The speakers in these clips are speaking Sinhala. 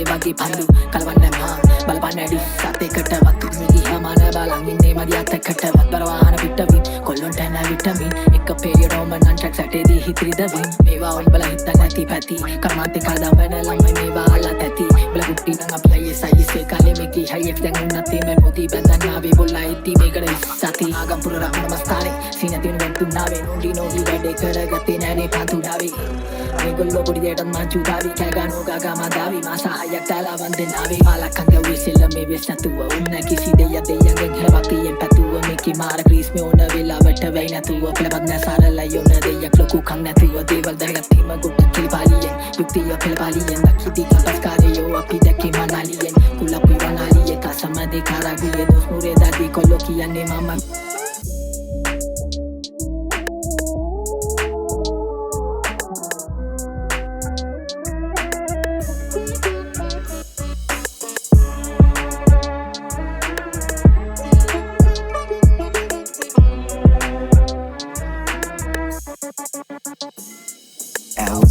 වගේ පන්දු කලවන්න මා බලපන්න ඇඩි සතේකට වතු මිගි හමාන බලන් ඉන්නේ මදි අතකට වත්බරවාහන පිටවින් කොල්ලොන්ට නැ විටමින් එක පෙරියඩෝම නන්ටක් සැටේදී හිතරිදවින් මේවා උඹල හිත නැති පැති කර්මාන්තේ කඩම් වෙන ළමයි මේවා අල්ලත් ඇති බල කුට්ටි නම් අපි අයියේ සයිසේ කාලේ මේකී හයියක් දැන් උන්නත් මේ මොති බඳන් ආවේ බොල්ලා ඉති මේකට සති ආගම්පුර රහම මස්තානේ සීනතින් වන්තු නාවේ නෝඩි නෝඩි වැඩේ කරගත්තේ නැනේ පන්තුඩාවේ මේගොල්ලෝ පොඩි දෙයටත් මාචු දාවි කෑගනෝ ගාගා මදාවි මාසා හයක් දාලා වන්දේ නාවේ පාලක්කන් ගැව්වේ සෙල්ල මේ වෙස් නැතුව උන්න කිසි දෙයක් දෙයන්ගෙන් හැවතියෙන් පැතුව මේකේ මාර ක්‍රීස් මේ ඕන වෙලාවට වෙයි නැතුව පෙළපත් නැසාරලා යොන දෙයක් ලොකු කන් නැතුව දේවල් දැනගත්තීම ගොඩ කිලිපාලියෙන් යුක්තිය පෙළපාලියෙන් දකිති කපස්කාරයෝ අපි දැකේ මනාලියෙන් කුලප්පි වනාලියේ කසමදේ කාරාගියේ දොස් මුරේ දාදී කොල්ලෝ කියන්නේ මම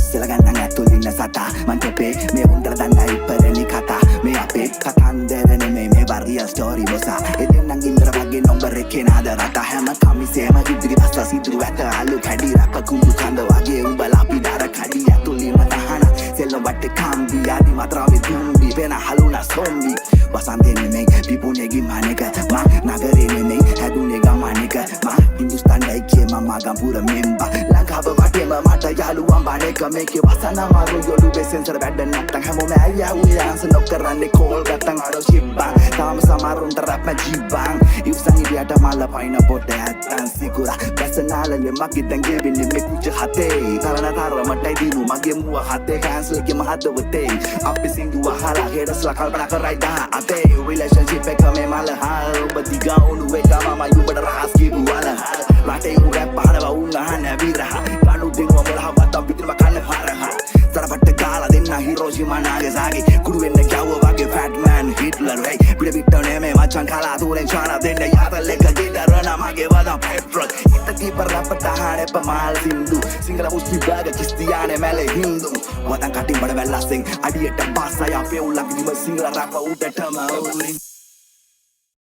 Silakan ඇතුලින් සතා මන් තොපේ මේ උන්දර දන්නයි පරණි කතා මේ අපේ කතන්දර නෙමේ මේ වරියල් ස්ටෝරි බොසා එදෙන් නම් ඉන්දර වගේ නම්බර් එකේ නාද රට හැම කමිසේම ඉදිරි පස්ස සිදුරු ඇත අලු කැඩි රැප කුඹු කඳ වගේ උඹලා අපි දර කඩි ඇතුලින්ම තහන සෙල්ලම් වටේ කම්බි ආදි මාත්‍රාවේ තුම්බි වෙන හලුනා සොම්බි වසන්තේ නෙමේ පිපුනේගි මානක මා නගරේ නෙමේ හැදුනේ ගමනක මා හින්දුස්තාන් ඩයිකේ මම ගම්පුර මෙම්බා ලංකාව වටේම මට යාළුවන් බණේක මේකේ වසන මාරු යොඩු බෙසෙන්සර් වැඩ නැත්තම් හැමෝම ඇයුවේ ආන්සර් නොකරන්නේ කෝල් ගත්තන් අර චිප්පන් තාම සමහරුන්ට රැප් ජීබන් ඉවසන් ඉරියට මල්ල පයින් පොට ඇත්තන් සිකුරා බැසනාලනේ මගේ දැන් ගෙවින්නේ මේ කුච හතේ තරණ තරමටයි දිනු මගේ මුව හතේ කැන්සල් එකේ මහදවතේ අපි සින්දුව අහලා හෙඩස්ලා කල්පනා කරයි දා අතේ රිලේෂන්ෂිප් එක මේ මල හල් ඔබ දිගා උණු එක මම යුබඩ රහස් කිව්වල රටේ උ රැප් පහරව උන්නහන විරහ කණු දෙනුව මොලහවත් අපිටම කන්න හරහ තරපට කාලා දෙන්න හිරෝෂිමා නාගසාගේ කුඩු වෙන්න ගැව්ව වගේ ෆැට්මෑන් හිට්ලර් වෙයි පිට පිට නෙමේ මචන් කාලා තුරෙන් ඡාන දෙන්න යාතල් එක ගෙදරන මගේ වදා පෙට්‍රල් හිත කීපර් රැපට හානේ පමාල් සින්දු සිංගල මුස්ලි බාග කිස්තියානේ මැලේ හින්දු වදන් කටින් බඩ වැල්ලස්සෙන් අඩියට පාසය අපේ උල්ලන් කිසිම සිංගල රැප උඩටම උරින්